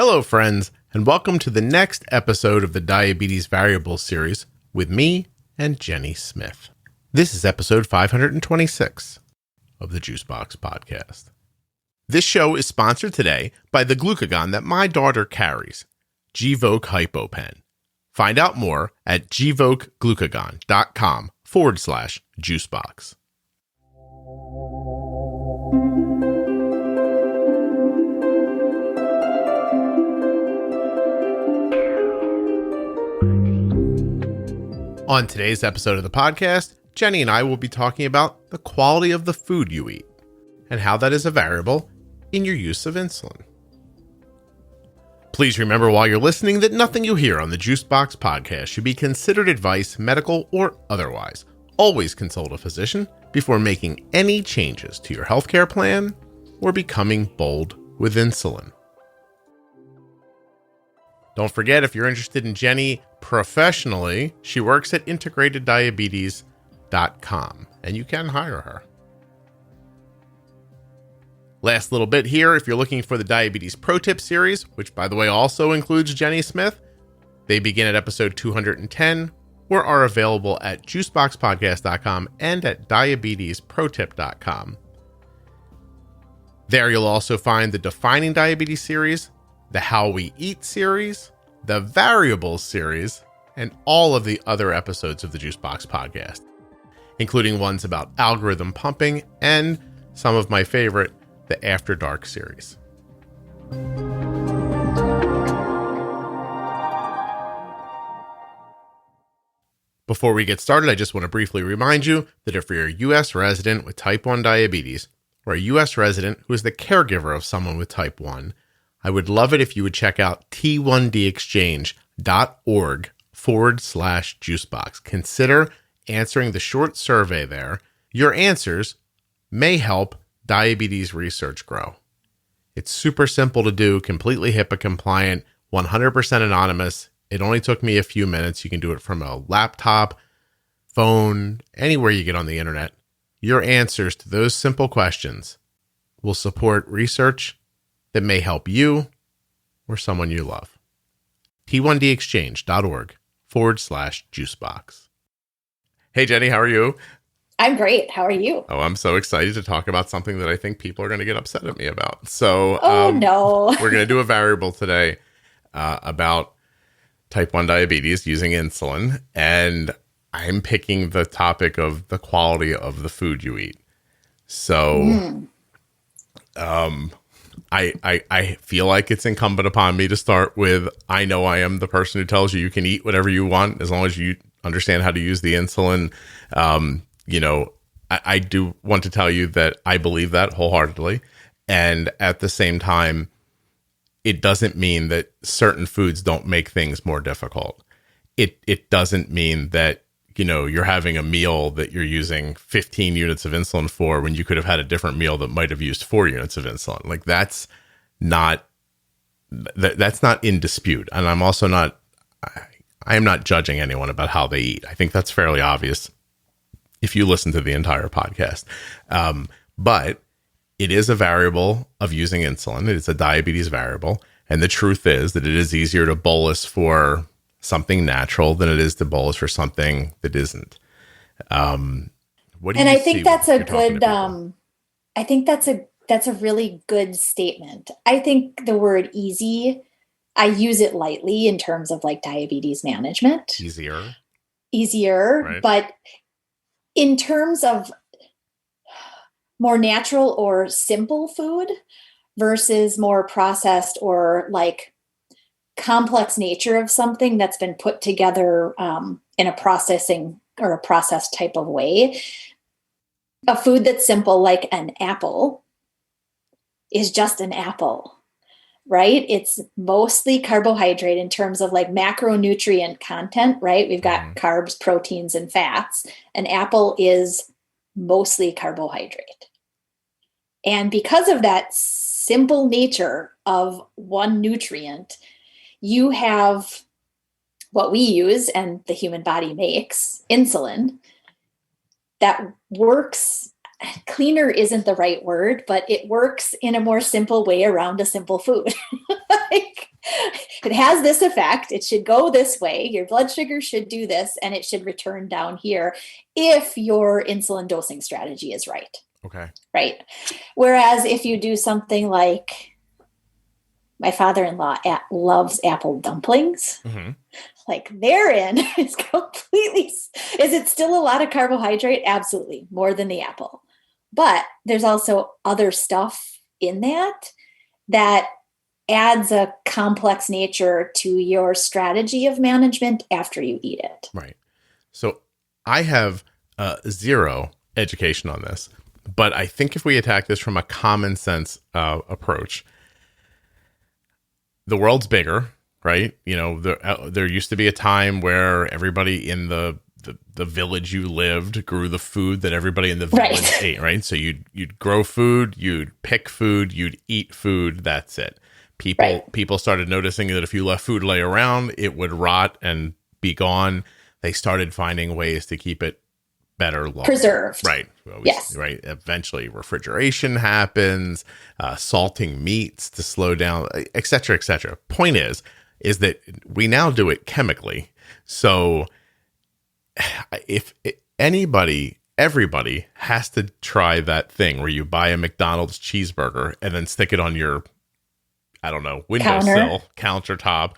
Hello, friends, and welcome to the next episode of the Diabetes Variables series with me and Jenny Smith. This is episode 526 of the Juicebox Podcast. This show is sponsored today by the glucagon that my daughter carries, Gvoke HypoPen. Find out more at gvokeglucagon.com/juicebox. On today's episode of the podcast, Jenny and I will be talking about the quality of the food you eat and how that is a variable in your use of insulin. Please remember while you're listening that nothing you hear on the Juicebox Podcast should be considered advice, medical or otherwise. Always consult a physician before making any changes to your healthcare plan or becoming bold with insulin. Don't forget, if you're interested in Jenny professionally, she works at integrateddiabetes.com, and you can hire her. Last little bit here, if you're looking for the Diabetes Pro Tip series, which by the way also includes Jenny Smith, they begin at episode 210 or are available at juiceboxpodcast.com and at diabetesprotip.com. There you'll also find the Defining Diabetes series, the How We Eat series, the Variables series, and all of the other episodes of the Juicebox Podcast, including ones about algorithm pumping and some of my favorite, the After Dark series. Before we get started, I just want to briefly remind you that if you're a U.S. resident with type 1 diabetes or a U.S. resident who is the caregiver of someone with type 1, I would love it if you would check out t1dexchange.org/juicebox. Consider answering the short survey there. Your answers may help diabetes research grow. It's super simple to do, completely HIPAA compliant, 100% anonymous. It only took me a few minutes. You can do it from a laptop, phone, anywhere you get on the internet. Your answers to those simple questions will support research that may help you or someone you love. t1dexchange.org/juicebox. Hey, Jenny, how are you? I'm great. How are you? Oh, I'm so excited to talk about something that I think people are going to get upset at me about. So, no. We're going to do a variable today about type 1 diabetes using insulin. And I'm picking the topic of the quality of the food you eat. So, I feel like it's incumbent upon me to start with, I know I am the person who tells you can eat whatever you want as long as you understand how to use the insulin. I do want to tell you that I believe that wholeheartedly. And at the same time, it doesn't mean that certain foods don't make things more difficult. It doesn't mean that, you're having a meal that you're using 15 units of insulin for when you could have had a different meal that might have used 4 units of insulin. Like that's not in dispute. And I'm also I am not judging anyone about how they eat. I think that's fairly obvious if you listen to the entire podcast. But it is a variable of using insulin. It is a diabetes variable. And the truth is that it is easier to bolus for something natural than it is to bolus for something that isn't. What do you I see think that's when a you're talking good, to people? I think that's a really good statement. I think the word easy, I use it lightly in terms of like diabetes management. Easier, right? But in terms of more natural or simple food versus more processed or like complex nature of something that's been put together in a processing or a processed type of way. A food that's simple, like an apple, is just an apple, right? It's mostly carbohydrate in terms of like macronutrient content, right? We've got carbs, proteins, and fats. An apple is mostly carbohydrate. And because of that simple nature of one nutrient, you have what we use and the human body makes, insulin, that works. Cleaner isn't the right word, but it works in a more simple way around a simple food. it has this effect. It should go this way. Your blood sugar should do this, and it should return down here if your insulin dosing strategy is right. Okay. Right. Whereas if you do something like my father-in-law loves apple dumplings, like therein is completely, is it still a lot of carbohydrate? Absolutely. More than the apple. But there's also other stuff in that adds a complex nature to your strategy of management after you eat it. Right. So I have zero education on this, but I think if we attack this from a common sense approach, the world's bigger, right? You know, there used to be a time where everybody in the village you lived grew the food that everybody in the village ate, right? So you'd grow food, you'd pick food, you'd eat food. That's it. People started noticing that if you left food lay around, it would rot and be gone. They started finding ways to keep it better, longer. Preserved. Right. Yes. Right. Eventually refrigeration happens, salting meats to slow down, et cetera, et cetera. Point is that we now do it chemically. So if everybody has to try that thing where you buy a McDonald's cheeseburger and then stick it on your, I don't know, windowsill, countertop,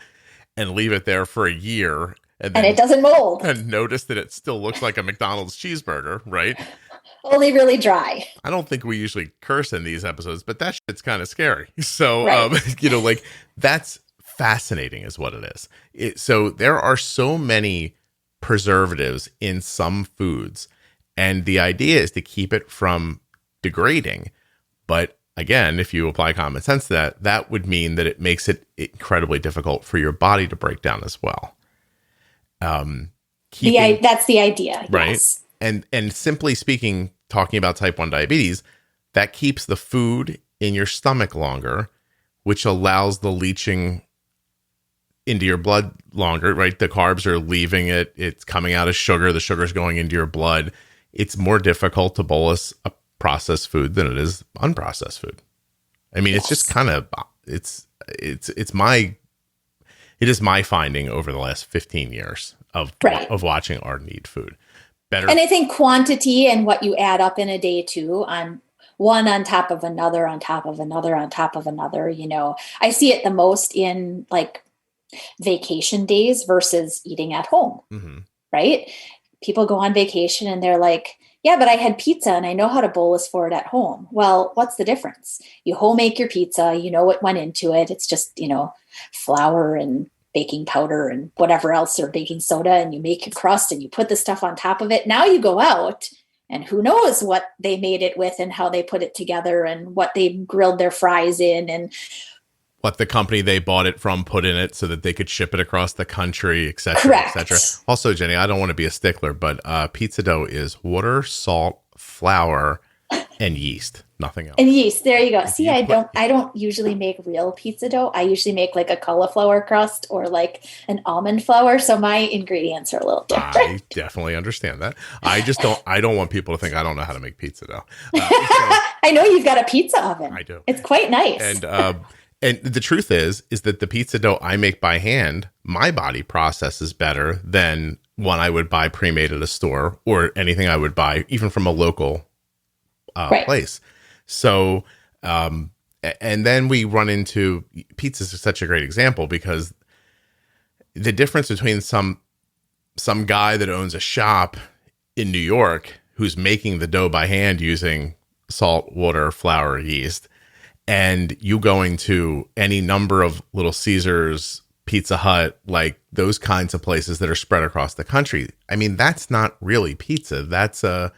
and leave it there for a year. And it doesn't mold. And notice that it still looks like a McDonald's cheeseburger, right? Only really dry. I don't think we usually curse in these episodes, but that shit's kind of scary. So, like that's fascinating is what it is. So there are so many preservatives in some foods, and the idea is to keep it from degrading. But again, if you apply common sense to that, that would mean that it makes it incredibly difficult for your body to break down as well. That's the idea, right? Yes. And simply speaking, talking about type 1 diabetes, that keeps the food in your stomach longer, which allows the leaching into your blood longer, right? The carbs are leaving it. It's coming out as sugar. The sugar's going into your blood. It's more difficult to bolus a processed food than it is unprocessed food. I mean, It's just kind of, it is my finding over the last 15 years of watching Arden eat food. Better. And I think quantity and what you add up in a day too, on one on top of another, on top of another, on top of another, you know, I see it the most in like vacation days versus eating at home, right? People go on vacation and they're like, yeah, but I had pizza and I know how to bolus for it at home. Well, what's the difference? You home make your pizza, you know what went into it. It's just, you know, flour and baking powder and whatever else, or baking soda, and you make a crust and you put the stuff on top of it. Now you go out and who knows what they made it with and how they put it together and what they grilled their fries in and what the company they bought it from put in it so that they could ship it across the country, et cetera, Correct. et cetera. Also, Jenny, I don't want to be a stickler, but pizza dough is water, salt, flour, and yeast. Nothing else. And yeast. There you go. See, I don't usually make real pizza dough. I usually make like a cauliflower crust or like an almond flour. So my ingredients are a little different. I definitely understand that. I don't want people to think I don't know how to make pizza dough. I know you've got a pizza oven. I do. It's quite nice. And the truth is that the pizza dough I make by hand, my body processes better than one I would buy pre-made at a store or anything I would buy even from a local place. So, and then we run into pizza is such a great example because the difference between some guy that owns a shop in New York who's making the dough by hand using salt, water, flour, yeast, and you going to any number of Little Caesars, Pizza Hut, like those kinds of places that are spread across the country. I mean, that's not really pizza. That's a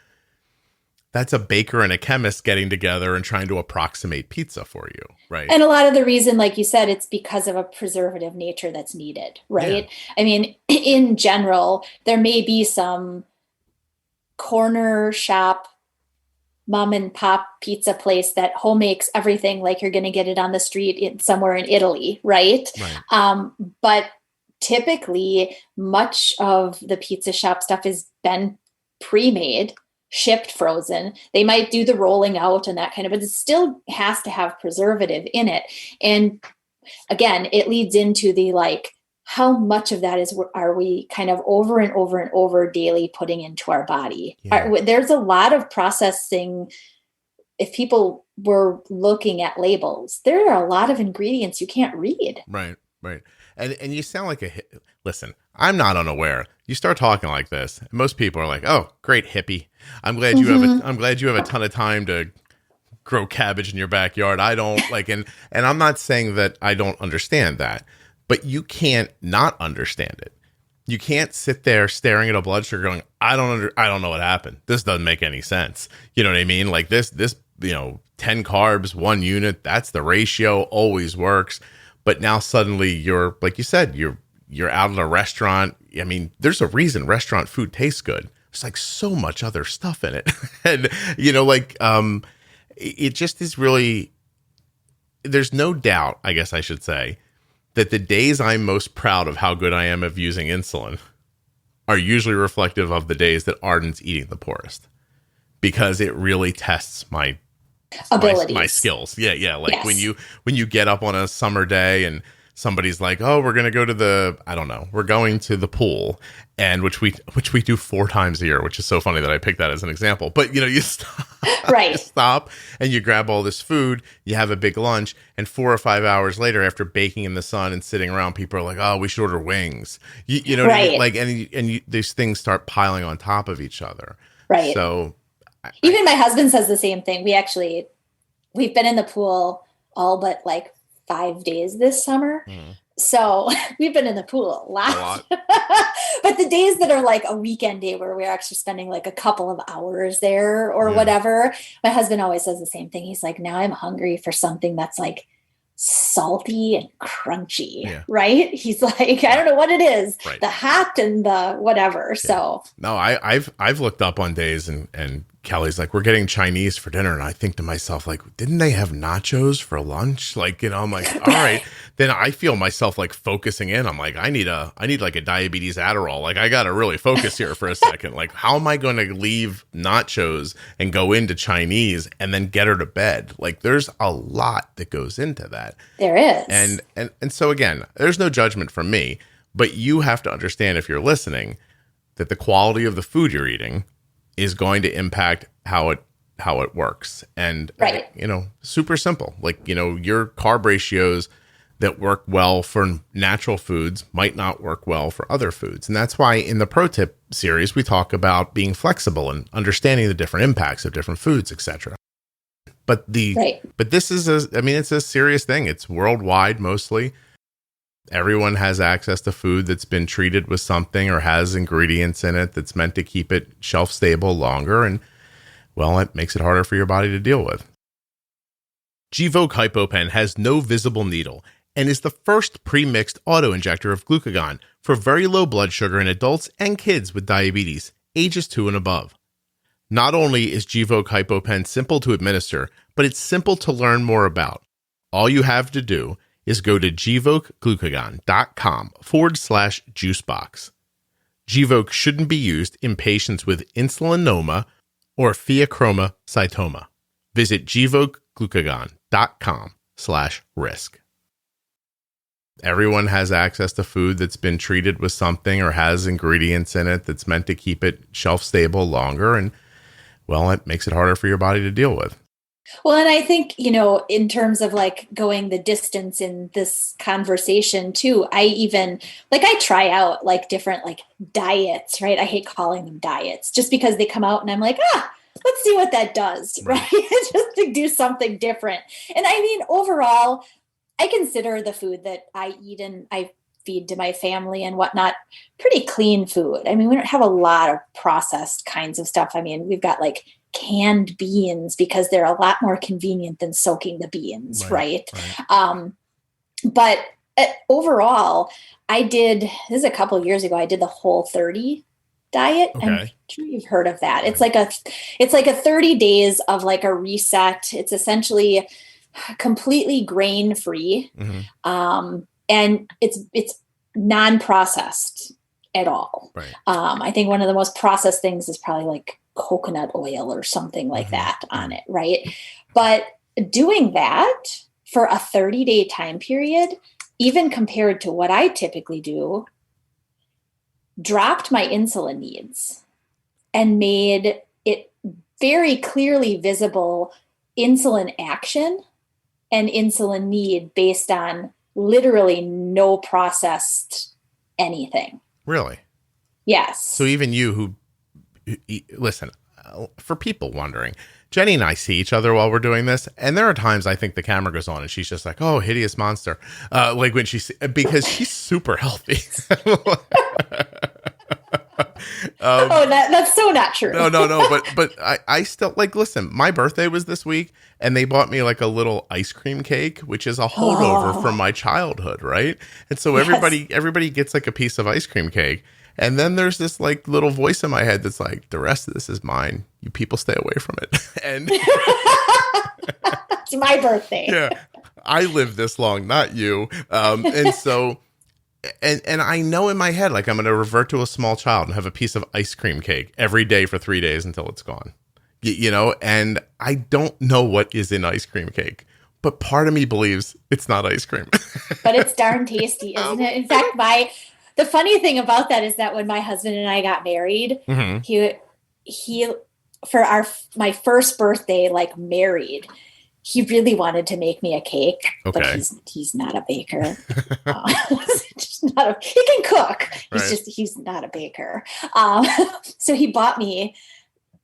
baker and a chemist getting together and trying to approximate pizza for you, right? And a lot of the reason, like you said, it's because of a preservative nature that's needed, right? Yeah. I mean, in general, there may be some corner shop, mom and pop pizza place that home makes everything like you're going to get it on the street somewhere in Italy, right? But typically, much of the pizza shop stuff has been pre-made, shipped frozen. They might do the rolling out and that kind of, but it still has to have preservative in it. And again, it leads into the like, how much of that are we kind of over and over and over daily putting into our body? Yeah. There's a lot of processing. If people were looking at labels, there are a lot of ingredients you can't read. Right. And you sound like listen, I'm not unaware. You start talking like this, and most people are like, "Oh, great hippie. I'm glad you I'm glad you have a ton of time to grow cabbage in your backyard." I don't like, and I'm not saying that I don't understand that, but you can't not understand it. You can't sit there staring at a blood sugar going, I don't know what happened. This doesn't make any sense. You know what I mean? Like this 10 carbs, 1 unit, that's the ratio, always works. But now suddenly you're, like you said, you're out at a restaurant. I mean, there's a reason restaurant food tastes good. There's like so much other stuff in it. And, it just is really, there's no doubt, I guess I should say, that the days I'm most proud of how good I am of using insulin are usually reflective of the days that Arden's eating the poorest, because it really tests my abilities, my skills. Yeah. Like yes. when you get up on a summer day and somebody's like, "Oh, we're going to go to we're going to the pool," and which we do 4 times a year, which is so funny that I picked that as an example. But you stop, right? You stop and you grab all this food, you have a big lunch, and 4 or 5 hours later, after baking in the sun and sitting around, people are like, "Oh, we should order wings." You know, right? What I mean? Like, these things start piling on top of each other, right? So. Even my husband says the same thing. We've been in the pool all but like 5 days this summer. So we've been in the pool a lot. But the days that are like a weekend day where we're actually spending like a couple of hours there or whatever, my husband always says the same thing. He's like, now I'm hungry for something that's like salty and crunchy, right? He's like, I don't know what it is, the hot and the whatever. So no, I've looked up on days and Kelly's like, we're getting Chinese for dinner, and I think to myself, like, didn't they have nachos for lunch? Like, I'm like, all right. Then I feel myself like focusing in. I'm like, I need like a diabetes Adderall. Like, I got to really focus here for a second. Like, how am I going to leave nachos and go into Chinese and then get her to bed? Like, there's a lot that goes into that. There is. And so again, there's no judgment from me, but you have to understand, if you're listening, that the quality of the food you're eating is going to impact how it works. And, super simple. Like, your carb ratios that work well for natural foods might not work well for other foods. And that's why in the Pro Tip series, we talk about being flexible and understanding the different impacts of different foods, etc. But this is it's a serious thing. It's worldwide mostly. Everyone has access to food that's been treated with something or has ingredients in it that's meant to keep it shelf stable longer. And, well, it makes it harder for your body to deal with. Gvoke HypoPen has no visible needle and is the first pre-mixed auto-injector of glucagon for very low blood sugar in adults and kids with diabetes, ages 2 and above. Not only is Gvoke HypoPen simple to administer, but it's simple to learn more about. All you have to do is go to gvokeglucagon.com/juicebox. Gvoke shouldn't be used in patients with insulinoma or pheochromocytoma. Visit gvokeglucagon.com/risk. Everyone has access to food that's been treated with something or has ingredients in it that's meant to keep it shelf stable longer. And, well, it makes it harder for your body to deal with. Well, and I think, in terms of like going the distance in this conversation too, I try out like different like diets, right? I hate calling them diets just because they come out and I'm like, let's see what that does, right? Just to do something different. And I mean, overall, I consider the food that I eat and I feed to my family and whatnot pretty clean food. I mean, we don't have a lot of processed kinds of stuff. I mean, we've got like canned beans because they're a lot more convenient than soaking the beans, right? But overall, this is a couple of years ago, I did the Whole30 diet. Okay. I'm sure you've heard of that. It's like a 30 days of like a reset. It's essentially completely grain free. And it's non-processed at all. I think one of the most processed things is probably like coconut oil or something like that on it. Right. But doing that for a 30-day time period, even compared to what I typically do, dropped my insulin needs and made it very clearly visible insulin action and insulin need based on literally no processed anything. Really? Yes. So even you who listen, for people wondering, Jenny and I see each other while we're doing this, and there are times I think the camera goes on and she's just like, "Oh, hideous monster," like when because she's super healthy. That's so not true. No. But I still like. Listen, my birthday was this week, and they bought me like a little ice cream cake, which is a holdover from my childhood, right? And so everybody gets like a piece of ice cream cake. And then there's this like little voice in my head that's like, the rest of this is mine. You people stay away from it. And it's my birthday. Yeah. I live this long, not you. And so, and I know in my head, like I'm going to revert to a small child and have a piece of ice cream cake every day for 3 days until it's gone, you know? And I don't know what is in ice cream cake, but part of me believes it's not ice cream. But it's darn tasty, isn't it? In fact, the funny thing about that is that when my husband and I got married, he for my first birthday, like married, he really wanted to make me a cake, but he's not a baker. He can cook. He's not a baker. So he bought me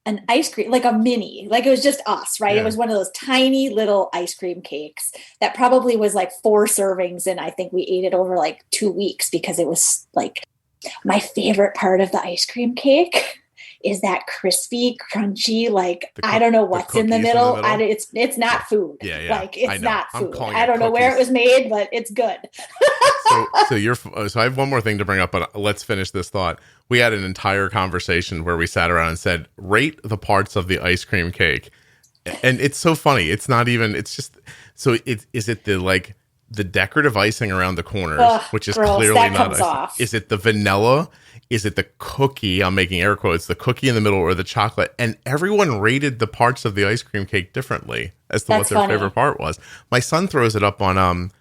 an ice cream, like a mini, like it was just us, right? Yeah. It was one of those tiny little ice cream cakes that probably was like 4 servings. And I think we ate it over like 2 weeks because it was like my favorite part of the ice cream cake is that crispy, crunchy, like, I don't know what's in the middle. It's not food. Yeah. Like it's not food. I don't know where it was made, but it's good. So I have one more thing to bring up, but let's finish this thought. We had an entire conversation where we sat around and said, rate the parts of the ice cream cake. And it's so funny. It's not even, it's just, so is it the decorative icing around the corners, which is gross, clearly that not comes off. Is it the vanilla? Is it the cookie? I'm making air quotes, the cookie in the middle or the chocolate? And everyone rated the parts of the ice cream cake differently as to what their favorite part was. My son throws it up on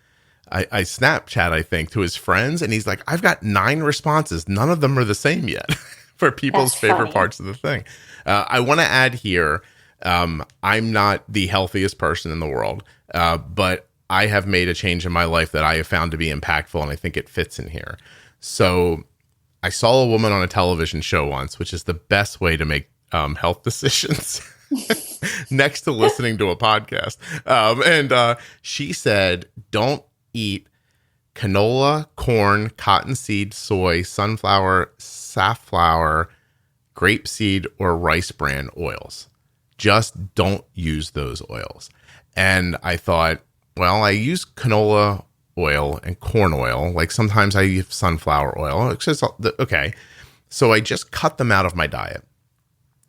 I Snapchat, I think, to his friends, and he's like, I've got 9 responses. None of them are the same yet for people's favorite parts of the thing. I want to add here, I'm not the healthiest person in the world, but I have made a change in my life that I have found to be impactful, and I think it fits in here. So I saw a woman on a television show once, which is the best way to make health decisions next to listening to a podcast. And she said, don't eat canola, corn, cottonseed, soy, sunflower, safflower, grapeseed, or rice bran oils. Just don't use those oils. And I thought, well, I use canola oil and corn oil. Like sometimes I use sunflower oil. It's just, okay. So I just cut them out of my diet.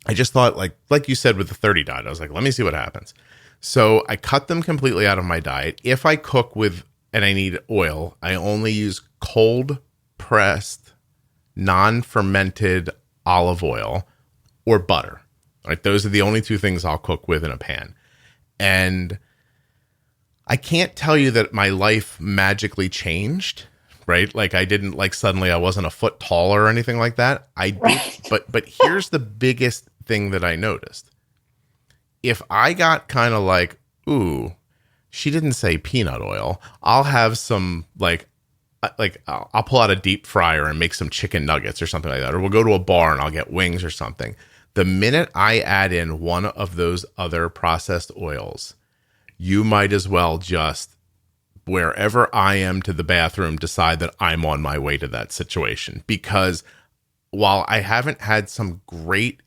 I just thought, like you said with the 30 diet, I was like, let me see what happens. So I cut them completely out of my diet. If I cook with, and I need oil, I only use cold pressed, non-fermented olive oil or butter. Right? Those are the only 2 things I'll cook with in a pan. And I can't tell you that my life magically changed, right? Like I didn't suddenly I wasn't a foot taller or anything like that. I did, right. But here's the biggest thing that I noticed. If I got kind of like, ooh, she didn't say peanut oil, I'll have some I'll pull out a deep fryer and make some chicken nuggets or something like that. Or we'll go to a bar and I'll get wings or something. The minute I add in one of those other processed oils, you might as well just, wherever I am to the bathroom, decide that I'm on my way to that situation. Because while I haven't had some great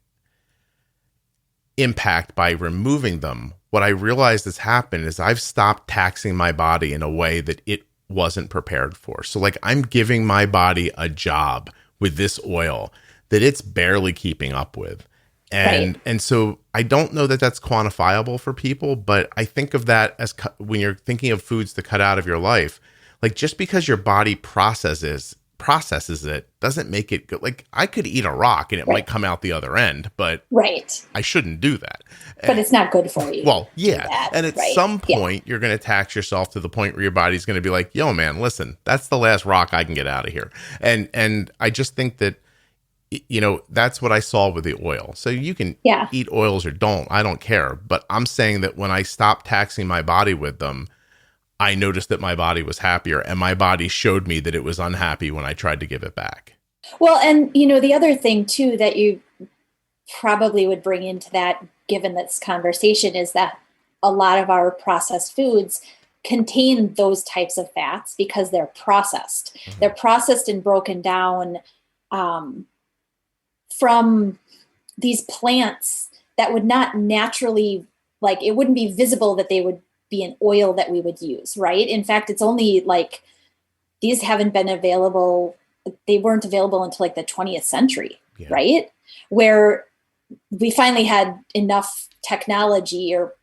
impact by removing them, what I realized has happened is I've stopped taxing my body in a way that it wasn't prepared for. So I'm giving my body a job with this oil that it's barely keeping up with. And so I don't know that that's quantifiable for people, but I think of that as when you're thinking of foods to cut out of your life, just because your body processes processes it doesn't make it good. Like I could eat a rock and it might come out the other end, but I shouldn't do that. But it's not good for you. Well, yeah. And at some point you're going to tax yourself to the point where your body's going to be like, yo, man, listen, that's the last rock I can get out of here. And I just think that, you know, that's what I saw with the oil. So you can eat oils or don't, I don't care. But I'm saying that when I stopped taxing my body with them, I noticed that my body was happier, and my body showed me that it was unhappy when I tried to give it back. Well, and you know, the other thing too that you probably would bring into that, given this conversation, is that a lot of our processed foods contain those types of fats because they're processed. Mm-hmm. They're processed and broken down from these plants that would not naturally, like, it wouldn't be visible that they would be an oil that we would use, right? In fact, it's only like these haven't been available. They weren't available until like the 20th century, right? Where we finally had enough technology or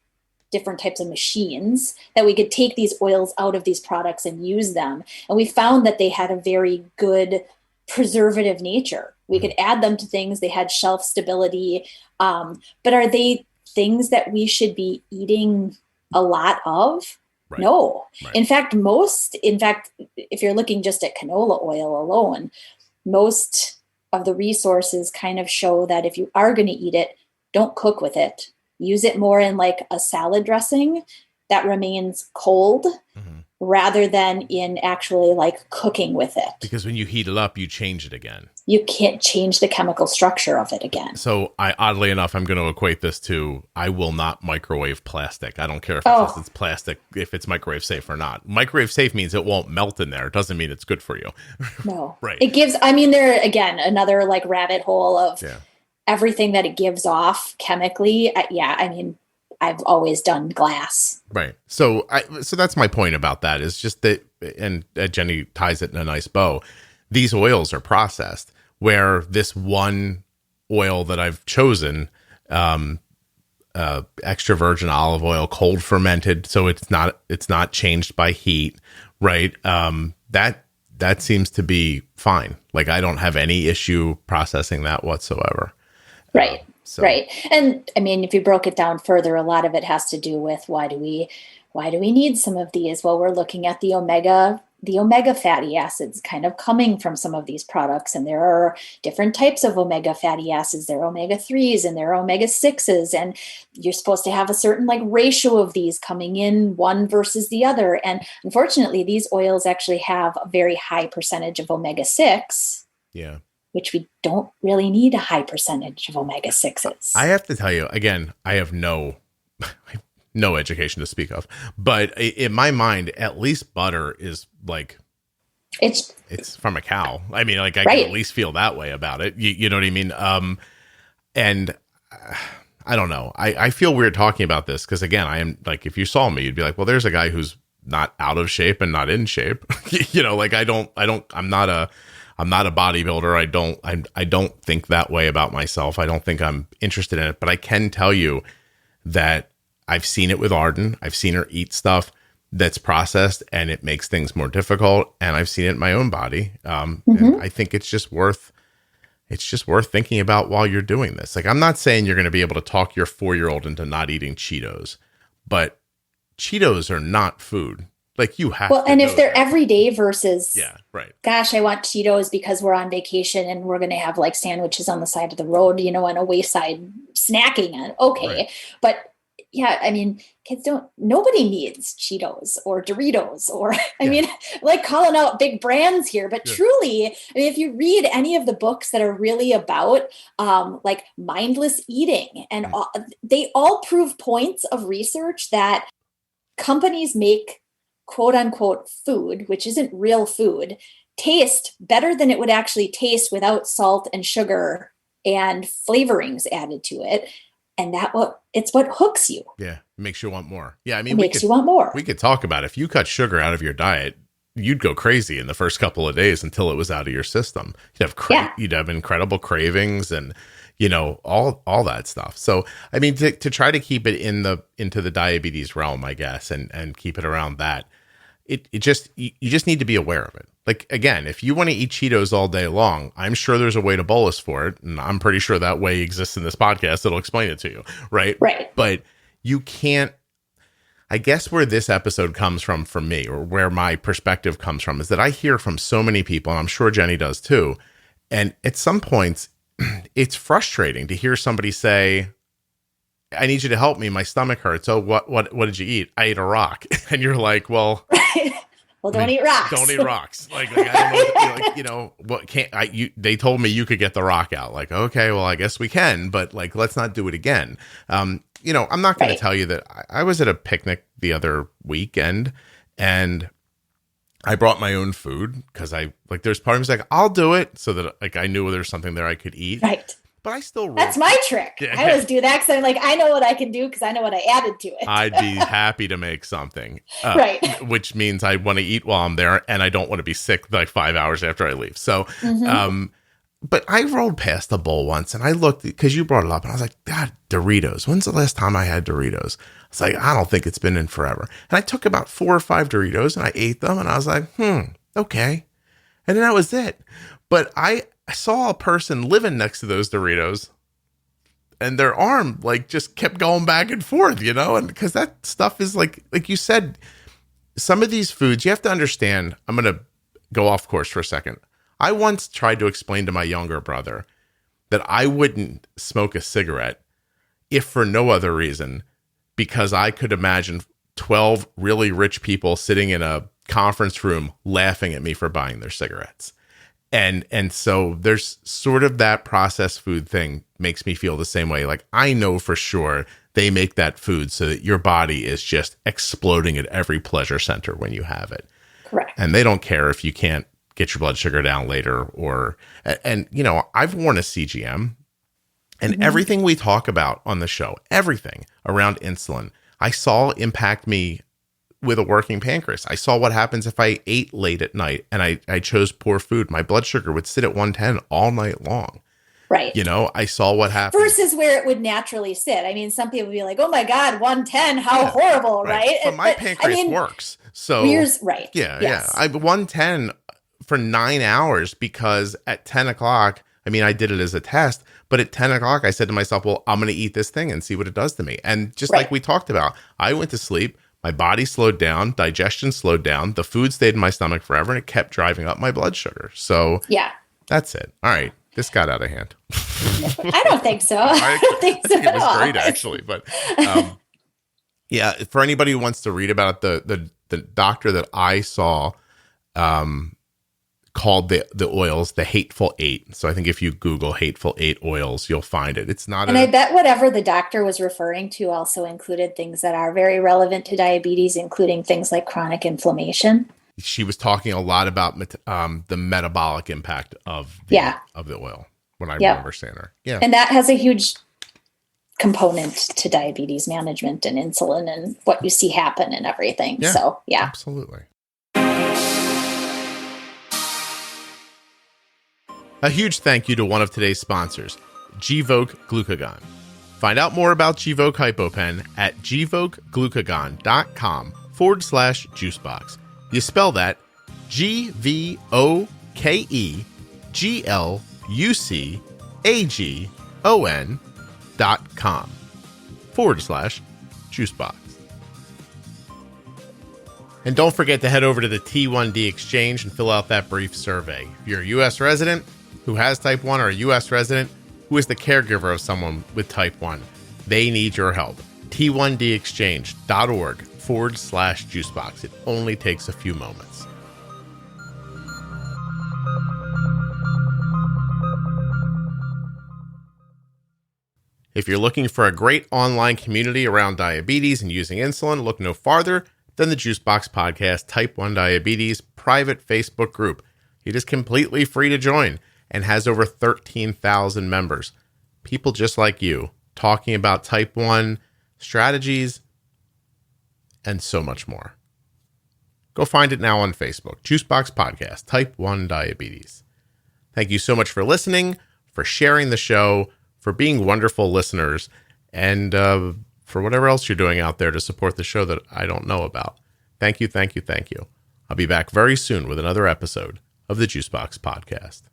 different types of machines that we could take these oils out of these products and use them. And we found that they had a very good preservative nature. We could add them to things. They had shelf stability. But are they things that we should be eating a lot of? Right. No. Right. In fact, if you're looking just at canola oil alone, most of the resources kind of show that if you are going to eat it, don't cook with it. Use it more in like a salad dressing that remains cold rather than in actually like cooking with it. Because when you heat it up, you change it again. You can't change the chemical structure of it again. So oddly enough, I'm going to equate this to, I will not microwave plastic. I don't care if it's plastic, if it's microwave safe or not. Microwave safe means it won't melt in there. It doesn't mean it's good for you. No. Right. It gives, I mean, there again, another like rabbit hole of everything that it gives off chemically. I mean, I've always done glass. Right. So that's my point about that, is just that, and Jenny ties it in a nice bow. These oils are processed, where this one oil that I've chosen, extra virgin olive oil, cold fermented, so it's not changed by heat, right? That seems to be fine. Like I don't have any issue processing that whatsoever. Right. Right. And I mean, if you broke it down further, a lot of it has to do with why do we need some of these? Well, we're looking at the omega fatty acids kind of coming from some of these products. And there are different types of omega fatty acids. There are omega 3s and there are omega 6s. And you're supposed to have a certain like ratio of these coming in, one versus the other. And unfortunately, these oils actually have a very high percentage of omega 6. Yeah. Which we don't really need a high percentage of omega 6s. I have to tell you, again, I have no education to speak of, but in my mind, at least butter is like, it's from a cow. I mean, like I can at least feel that way about it. You know what I mean? And I don't know. I feel weird talking about this because, again, I am like, if you saw me, you'd be like, well, there's a guy who's not out of shape and not in shape. You know, like I'm not a bodybuilder. I don't think that way about myself. I don't think I'm interested in it, but I can tell you that I've seen it with Arden. I've seen her eat stuff that's processed and it makes things more difficult. And I've seen it in my own body. And I think it's just worth thinking about while you're doing this. Like, I'm not saying you're going to be able to talk your 4-year-old into not eating Cheetos, but Cheetos are not food. Like you have. Well, and if they're everyday versus, right. Gosh, I want Cheetos because we're on vacation and we're going to have like sandwiches on the side of the road, you know, and a wayside snacking on. Okay. Right. But yeah, I mean, nobody needs Cheetos or Doritos or, I mean, like calling out big brands here, but truly, I mean, if you read any of the books that are really about like mindless eating and they all prove points of research that companies make quote unquote food, which isn't real food, taste better than it would actually taste without salt and sugar and flavorings added to it. And it's what hooks you. Yeah. It makes you want more. Yeah. I mean, you want more. We could talk about if you cut sugar out of your diet, you'd go crazy in the first couple of days until it was out of your system. You'd have incredible cravings and, you know, all that stuff. So, I mean, to try to keep it into the diabetes realm, I guess, and keep it around that, it just, you just need to be aware of it. Like, again, if you want to eat Cheetos all day long, I'm sure there's a way to bolus for it. And I'm pretty sure that way exists in this podcast. It'll explain it to you. Right. Right. But you can't, I guess where this episode comes from for me, or where my perspective comes from, is that I hear from so many people, and I'm sure Jenny does too. And at some points, it's frustrating to hear somebody say, I need you to help me. My stomach hurts. Oh, what did you eat? I ate a rock. And you're like, well, well, don't eat rocks. Don't eat rocks. Like I don't know. What can't I? They told me you could get the rock out. Like, okay, well, I guess we can, but like, let's not do it again. I'm not going to tell you that I was at a picnic the other weekend, and I brought my own food because there's part of me like, I'll do it, so that like I knew there's something there I could eat. Right. But I still That's my trick. Yeah. I always do that because I'm like, I know what I can do because I know what I added to it. I'd be happy to make something. Right. Which means I want to eat while I'm there, and I don't want to be sick like 5 hours after I leave. So, but I rolled past the bowl once, and I looked, because you brought it up, and I was like, God, Doritos. When's the last time I had Doritos? I was like, I don't think it's been in forever. And I took about 4 or 5 Doritos, and I ate them, and I was like, okay. And then that was it. But I saw a person living next to those Doritos, and their arm like just kept going back and forth, and because that stuff is like you said, some of these foods, you have to understand. I'm going to go off course for a second. I once tried to explain to my younger brother that I wouldn't smoke a cigarette if for no other reason, because I could imagine 12 really rich people sitting in a conference room laughing at me for buying their cigarettes. And so there's sort of that processed food thing makes me feel the same way. Like, I know for sure they make that food so that your body is just exploding at every pleasure center when you have it. Correct. And they don't care if you can't get your blood sugar down later, and I've worn a CGM, and everything we talk about on the show, everything around insulin, I saw impact me with a working pancreas. I saw what happens if I ate late at night and I chose poor food. My blood sugar would sit at 110 all night long. Right. I saw what happened. Versus where it would naturally sit. I mean, some people would be like, oh my God, 110, how horrible, right? But my pancreas works. So right. Yeah. Yes. Yeah. I 110 for 9 hours, because at 10 o'clock, I did it as a test, but at 10 o'clock, I said to myself, well, I'm going to eat this thing and see what it does to me. And just like we talked about, I went to sleep. My body slowed down, digestion slowed down, the food stayed in my stomach forever, and it kept driving up my blood sugar. So that's it. All right. This got out of hand. I don't think so. I don't think so. It was great, actually. But for anybody who wants to read about the doctor that I saw called the oils the Hateful Eight. So I think if you Google Hateful Eight oils, you'll find it. It's not. And I bet whatever the doctor was referring to also included things that are very relevant to diabetes, including things like chronic inflammation. She was talking a lot about the metabolic impact of the oil when I remember saying her. Yeah. And that has a huge component to diabetes management and insulin and what you see happen and everything. Yeah, so, absolutely. A huge thank you to one of today's sponsors, Gvoke Glucagon. Find out more about Gvoke HypoPen at gvokeglucagon.com/juicebox. You spell that GVOKEGLUCAGON.com/juicebox. And don't forget to head over to the T1D Exchange and fill out that brief survey. If you're a U.S. resident who has type 1 or a U.S. resident who is the caregiver of someone with type 1, they need your help. T1DExchange.org/juicebox. It only takes a few moments. If you're looking for a great online community around diabetes and using insulin, look no farther than the Juicebox Podcast Type 1 Diabetes private Facebook group. It is completely free to join and has over 13,000 members. People just like you talking about type 1 strategies and so much more. Go find it now on Facebook. Juicebox Podcast Type 1 Diabetes. Thank you so much for listening, for sharing the show, for being wonderful listeners, and for whatever else you're doing out there to support the show that I don't know about. Thank you, thank you, thank you. I'll be back very soon with another episode of the Juicebox Podcast.